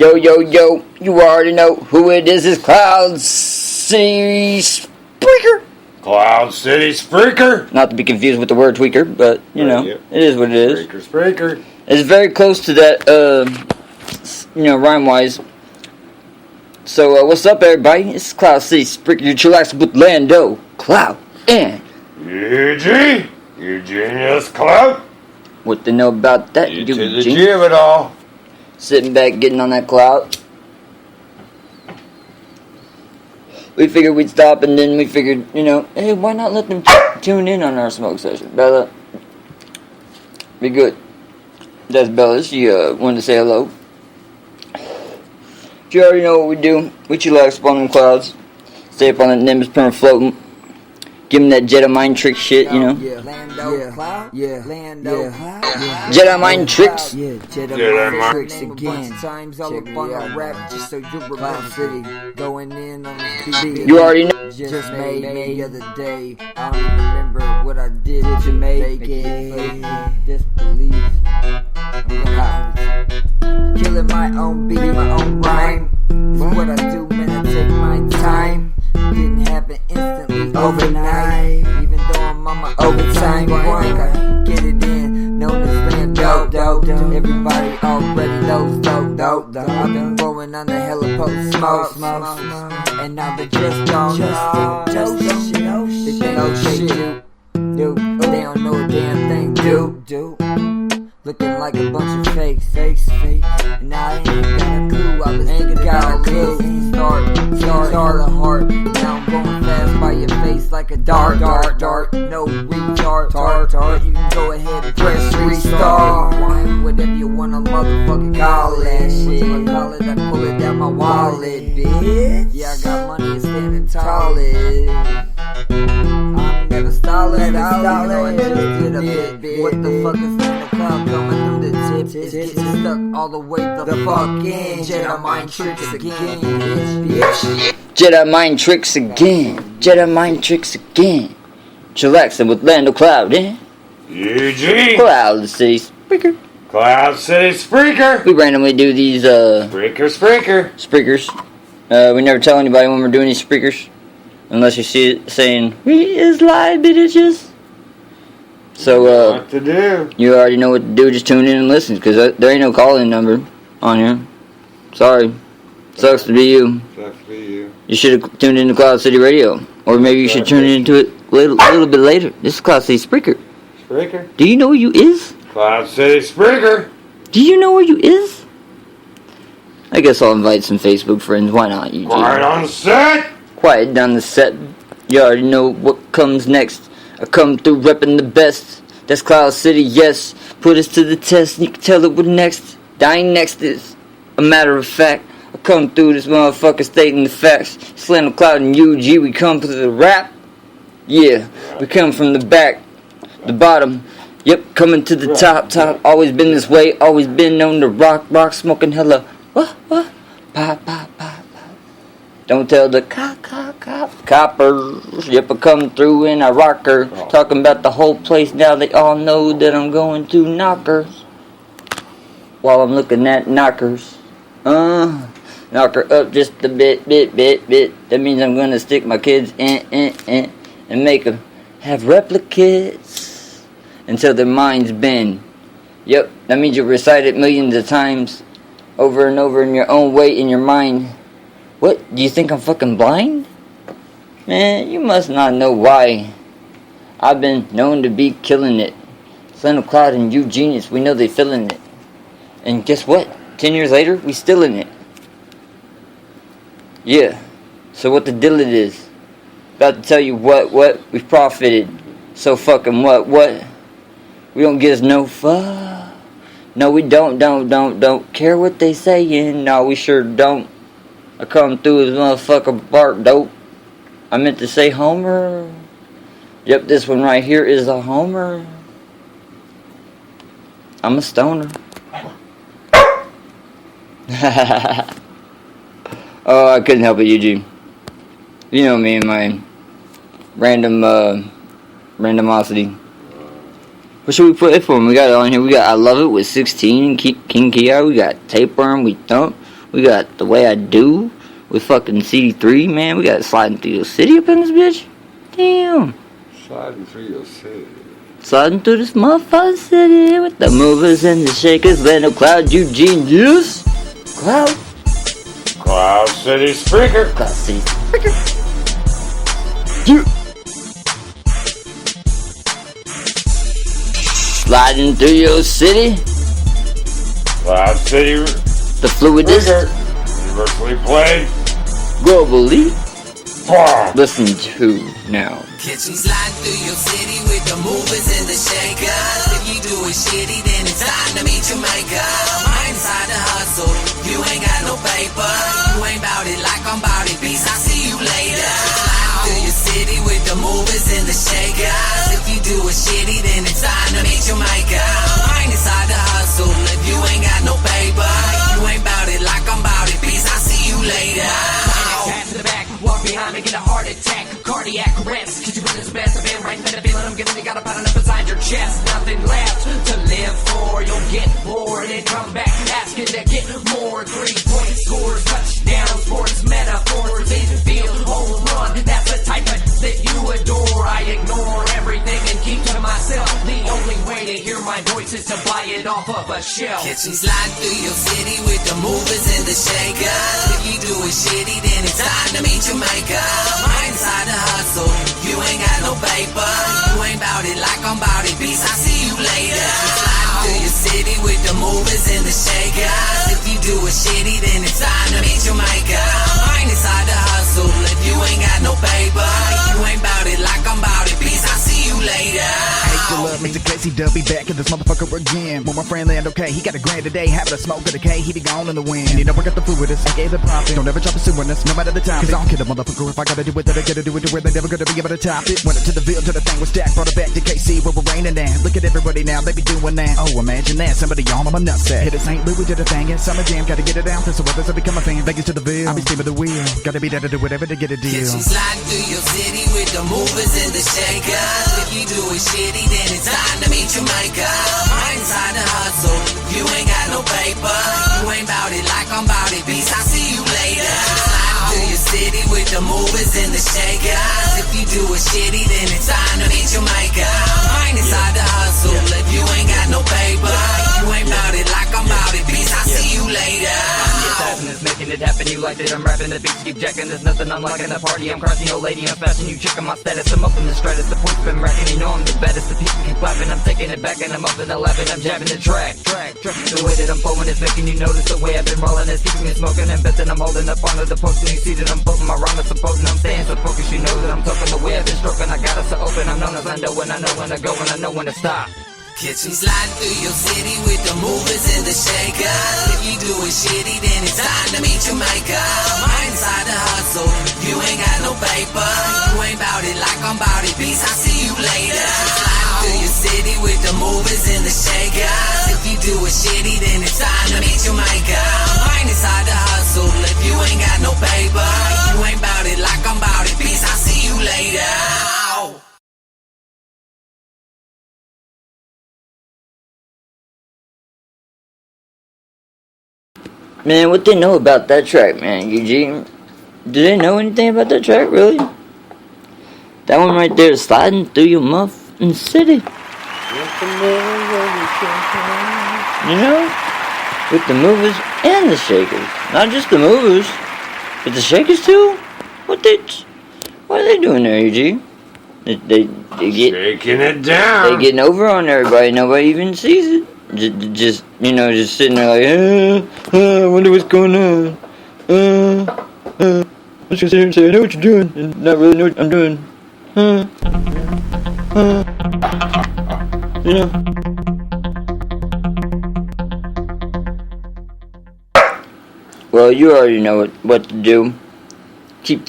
Yo, yo, yo, you already know who it is. It's KLOUD City Spreaker. KLOUD City Spreaker. Not to be confused with the word tweaker, but, you know, it is what it is. Spreaker. It's very close to that, rhyme-wise. So, what's up, everybody? It's KLOUD City Spreaker. You chillax with Lando, Cloud, and Eugene. Eugenius Cloud. what they know about that, You to the G of it all. Sitting back, getting on that cloud. We figured we'd stop, and then we figured, hey, why not let them tune in on our smoke session? Bella, be good. That's Bella. She wanted to say hello. You already know what we do. We chillax up on them clouds. Stay up on the Nimbus perma floating. Give them that Jedi mind trick shit, Yeah, Lando Cloud. Yeah, Lando Cloud. Jedi mind tricks. Yeah, Jedi mind tricks again. Times all up on our rap, just so you remember City. Going in on this beat. You already know. Just made me the other day. I don't even remember what I did to make it. Disbelief. Killing my own beat, my own rhyme. Is what I do, man. I take my time. Didn't happen instantly overnight. Even though I'm on my overtime grind, I get it in. Known as Lando, dope. Everybody already knows, dope. I've been rolling on the hella post smoke. And now they just don't know. They think okay, do. They don't know a damn thing, do. Looking like a bunch of fakes. And I ain't got a clue. I was ain't got a clue. Start a heart. Now I'm going fast by your face like a dart. No retard. You can go ahead and press restart. Whatever you wanna motherfucking call that shit. I call it, I pull it down my wallet, bitch. Yeah, I got money and standing tall. I'm never stalling. I just did a bit. What the fuck is that? Cloud coming through the tip. It's getting stuck all the way the fuck in. Jedi mind tricks again, bitch. Jedi mind tricks again. Chillaxing with Lando, Cloud, Eugene. KLOUD City Spreaker. KLOUD City Spreaker. We randomly do these Spreakers. We never tell anybody when we're doing these Spreakers. Unless you see it saying, we is live, bitches. So, what to do? You already know what to do. Just tune in and listen, because there ain't no call-in number on here. Sorry. Sucks to be you. You should have tuned into KLOUD City Radio. Or maybe you should tune into it a little bit later. This is KLOUD City Spreaker. Do you know where you is? KLOUD City Spreaker. Do you know where you is? I guess I'll invite some Facebook friends. Why not, Eugene? Quiet on the set. Quiet down the set. You already know what comes next. I come through repping the best. That's KLOUD City, yes. Put us to the test. You can tell it what next. Dying next is a matter of fact. I come through this motherfucker stating the facts. Lando, Cloud, and UG. We come through the rap. Yeah, we come from the back, the bottom. Yep, coming to the top. Always been this way. Always been known to rock, smoking hella. What? Pop. Don't tell the coppers. Yep, I come through and I rock her. Talking about the whole place now. They all know that I'm going to knock her. While I'm looking at knockers. Knock her up just a bit. That means I'm going to stick my kids in and make them have replicates until their minds bend. Yep, that means you recite it millions of times over and over in your own way in your mind. What? Do you think I'm fucking blind? Man, you must not know why. I've been known to be killing it. Lando, Cloud, and Eugenius, we know they feeling it. And guess what? 10 years later, we still in it. Yeah. So what the deal it is? About to tell you what we've profited. So fucking what? We don't give us no fuck. No, we don't care what they saying. No, we sure don't. I come through as motherfucker bark dope. I meant to say Homer. Yep, this one right here is a Homer. I'm a stoner. Oh, I couldn't help it, Eugene. You know me and my randomosity. What should we put for him? We got it on here. We got I Love It with 16 King Kia. We got Tapeworm. We We got The Way I Do with fucking CD3, man. We got Sliding Through Your City up in this bitch. Damn. Sliding through your city. Sliding through this motherfucking city with the movers and the shakers. Randall, Cloud, Eugene, yes. Cloud. Cloud City Spreaker. Cloud City Spreaker. Yeah. Sliding through your city. Cloud City The fluidist. Spreaker. Universally played. Globally. Wow. Listen to now. Catch me sliding through your city with the movers and the shakers. If you do it shitty, then it's time to meet your maker. I'm inside the hustle, you ain't got no paper. You ain't bout it like I'm bout it, peace, I'll see you later. Sliding through your city with the movers and the shakers. If you do it shitty, then it's time to meet your maker. I'm inside the hustle, if you ain't got no paper. You ain't bout it like I'm bout it, peace, I'll see you later. Pass to the back, walk behind me, get a heart attack, cardiac arrest. Cause you put this best of it right, better feeling I'm getting, you got a pattern up inside your chest. Nothing left to live for, you'll get bored and come back asking to get more. 3-point scores, touchdowns, sports metaphors, infield, home run. That's the type of that you adore. I ignore everything and keep to myself. The only way to hear my voice is to buy it off of a shelf. Catch me sliding through your city with the movers and the shakers. If you do it shitty, then it's time to meet your maker. I'm inside the hustle, you ain't got no paper. You ain't bout it like I'm bout it, peace, I'll see you later. Sliding through your city with the movers and the shakers. If you do it shitty, then it's time to meet your maker. I'm inside the hustle, if you ain't got no paper. You ain't bout it like I'm bout it, peace, I'll see you later. Still love makes it crazy, they'll be back at this motherfucker again. With my friend Land, okay, he got a grand today, having a smoke of the K, he be gone in the wind. And you know I got the food with us, I gave the profit. Don't ever drop a suing us, no matter the time. Cause I don't care the motherfucker if I gotta do it, that I gotta do it to where they never gonna be able to top it. Went up to the Ville till the thing was stacked, brought it back to KC where we're raining down. Look at everybody now, they be doing that. Oh, imagine that, somebody on my nutsack. Hit a St. Louis, did a thing, and Summer Jam, gotta get it down. So others, I become a fan, Vegas to the Ville. I be steaming the wheel, gotta be there to do whatever to get a deal. Catch me sliding through your city with the movers and the shakers. If you do it shitty, then it's time to meet your maker. I'm inside the hustle, you ain't got no paper. You ain't bout it like I'm bout it, peace, I'll see you later. Sliding through your city with the movers and the shakers. If you do it shitty, then it's time to meet your maker. I'm inside the hustle, if you ain't got no paper. You ain't bout it like I'm bout it, peace, I'll see you later. Is making it happen, you like it, I'm rapping the beats, keep checking, there's nothing I'm liking the party, I'm crushing your lady, I'm fashion, you checking my status, I'm up in the stratus, the point's been racking, you know I'm the baddest, the people keep clapping, I'm taking it back and I'm up in the lap and I'm jabbing the track, the way that I'm flowing is making you notice, the way I've been rolling is keeping me smoking and betting, I'm holding up onto the post and you see that I'm putting my wrong, I'm supposing I'm staying so focused, you know that I'm talking the way I've been stroking, I got us so open, I'm known as I know when to go and I know when to stop. Catch me sliding through your city with the movers and the shakers. If you do it shitty, then it's time to meet your maker. I'm inside the hustle, you ain't got no paper. You ain't bout it like I'm bout it, peace, I'll see you later. Sliding through your city with the movers and the shakers. If you do it shitty, then it's time to meet your maker. I'm inside the hustle, if you ain't got no paper. You ain't bout it like I'm bout it, peace, I'll see you later. Man, what they know about that track, man, Eugene? Do they know anything about that track, really? That one right there is Sliding Through Your Muffin City. You know? With the movers and the shakers. Not just the movers, but the shakers too? What are they doing there, Eugene? They get Shaking it down. They getting over on everybody, nobody even sees it. Just sitting there like, I wonder what's going on. I'm just gonna sit here and say, I know what you're doing, and not really know what I'm doing. You know? Well, you already know what to do. Keep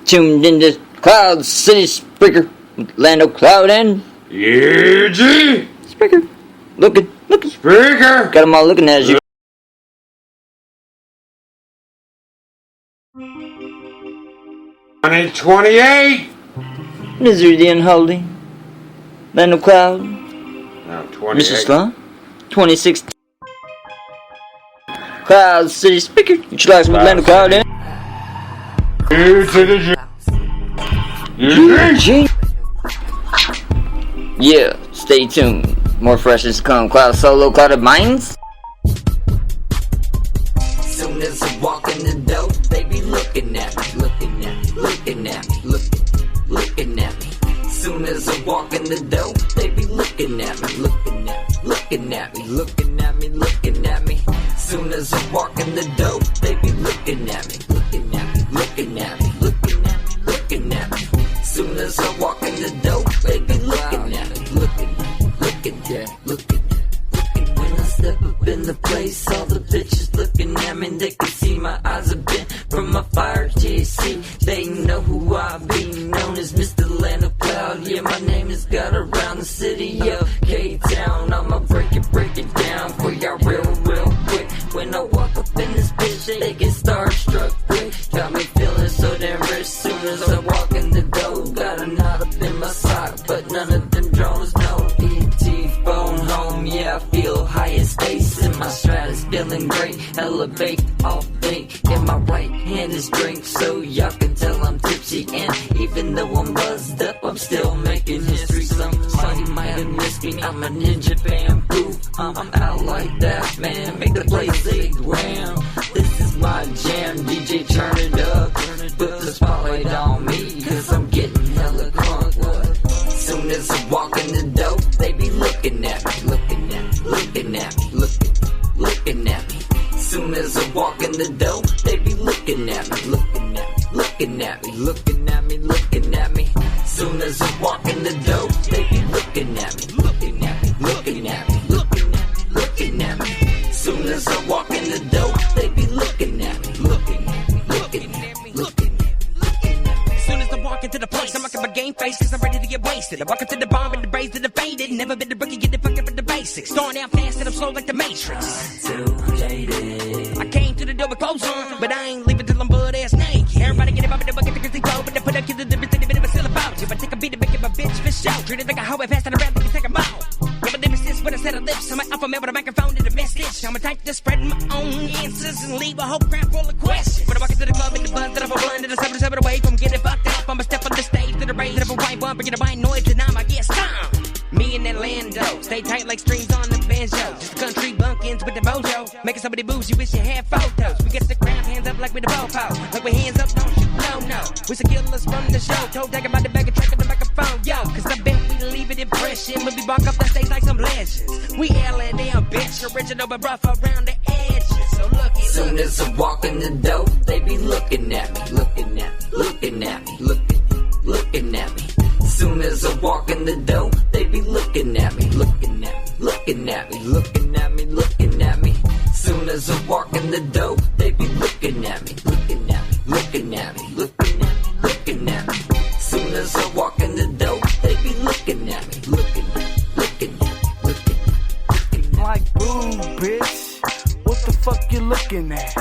tuned into Cloud City Spreaker with Lando Cloud and Eugene Spreaker. Looking. Spreaker. Got them all looking at you. $28. Misery the Unholy. Lando Cloud. No, Mr. 28. Slum. 2016. Cloud City Speaker. Get your lights with Lando Cloud in. Here to the G. Yeah, stay tuned. More freshness to come. Cloud Solo, Cloud of Minds. Soon as I walk in the door, they be looking at me, looking at me, looking at me, looking at me. Soon as I walk in the door, they be looking at me, looking at me, looking at me, looking at me, looking at me. Soon as I walk in the door, they be looking at me, looking at me, looking at me, looking at me, looking at me. Soon as I walk in the door, they be looking at me, looking at me, looking at me, looking at me. When I step up in the place, all the bitches looking at me. They can see my eyes have been from my fire JC. They know who I be, known as Mr. Lando Cloud. Yeah, my name is got around the city of K-Town. I'ma break it down for y'all real quick. When I walk up in this bitch, they get starstruck quick. Got me feeling so damn rich. Soon as I walk in the door, got a knot up in my sock, but none of them drones know. ET phone home, yeah, I feel high as space. And my strat is feeling great. Elevate, I'll think. In my right hand is drink, so y'all can tell I'm tipsy. And even though I'm buzzed up, I'm still making history. Somebody might have missed me. I'm a ninja bamboo. I'm out like that, man. Make the place 8 grand. This is my jam. DJ, turn it up. Put the spotlight on me, cause I'm getting hella crunk. Soon as I walk in the door, they be looking at me, looking at me, looking at me, looking at me. Soon as I walk in the door, they be looking at me, looking at me, looking at me, looking at me, looking at me. Soon as I walk in the door, they be looking at me, looking at me, looking at me, looking at me, looking at me. Soon as I walk in the door, they be looking at me, looking at me, looking at me, looking at me. Soon as I walk into the place, I'm rocking my game face, cause I'm ready to get wasted. I walk into the bar with the braids that are faded. Never been the rookie, get the fucking with the basics. Starting out fast and I'm slow like the Matrix. I came to the door with clothes on, but I ain't leaving till I'm butt ass naked. Everybody get about me, the bucket, the crazy flow, but they put up to the difference in the bit of a still about you. But take a beat to make it my bitch fish out. Treat it like a hoe and pass it around, take a bow. Never did resist when I said I lips. I'm an alpha male with a microphone and a message. I'm a type to spread my own answers and leave a whole crowd full of questions. When I walk into the club in the buzz that I'm a blind and a 7 away from getting fucked up, I'ma step on the stage to the raise of a white one, bringing a white noise and I'm a get stoned. Me and Orlando, stay tight like strings on the banjo. Just the country bunkins with the mojo, making somebody booze, you wish you had photos. We get the crowd hands up like we the popo, like we hands up, don't shoot, no. We should kill us from the show, toe tagging by the bag and track of the microphone, yo. Cause I bet we leave it impression when we walk up the stage like some legends. We L&M, bitch, original but rough around the edges. So look it. Soon as I walk in the door, they be looking at me, looking at me, looking at me, looking at me. Soon as I walk in the door, they be looking at me, looking at me, looking at me, looking at me, looking at me. Soon as I walk in the door, they be looking at me, looking at me, looking at me, looking at me, looking at me. Soon as I walk in the door, they be looking at me, looking at me, looking at me, looking at me. Like, boo, bitch, what the fuck you looking at?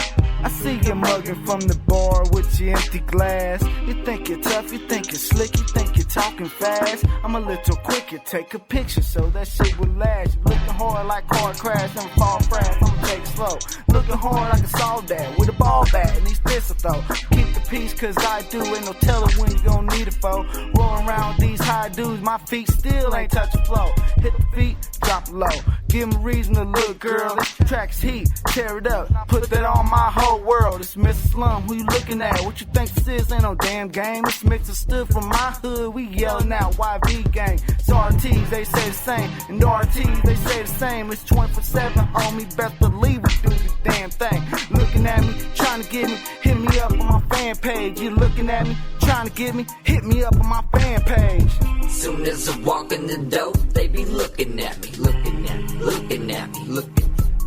I see you mugging from the bar with your empty glass. You think you're tough, you think you're slick, you think you're talking fast. I'm a little quicker, take a picture so that shit will last. You looking hard like car crash, never fall fast, I'ma take it slow. Looking hard like a soldat with a ball bat and these pistols though. Keep the peace cause I do, ain't no telling when you gon' need it for. Rolling around with these high dudes, my feet still ain't touching flow. Hit the feet, drop it low. Give 'em a reason to look, girl. This track's heat, tear it up, put that on my whole world. It's Mr. Slum, who you looking at? What you think this is? Ain't no damn game. This mixer stood from my hood, we yelling out YV gang. It's RTs, they say the same, and RTs, they say the same. It's 24/7, homie, best believe we do the damn thing. Looking at me, trying to get me, hit me up on my fan page. You looking at me, trying to get me, hit me up on my fan page. Soon as I walk in the door, they be looking at me, looking at me, looking at me,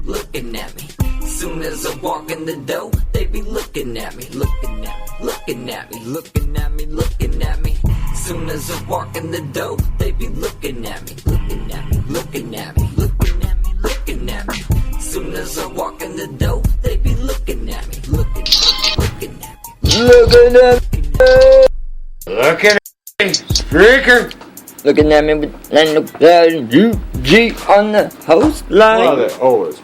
looking at me. Soon as I walk in the door, they be looking at me, looking at me, looking at me, looking at me, looking at me. Soon as I walk in the door, they be looking at me, looking at me, looking at me, looking at me, looking at me. Soon as I walk in the door, they be looking at me, looking at me, looking at me, Looking at me. Looking at me. Spreaker. Looking at me with Lando Cloud and UG on the host line. Why are they always?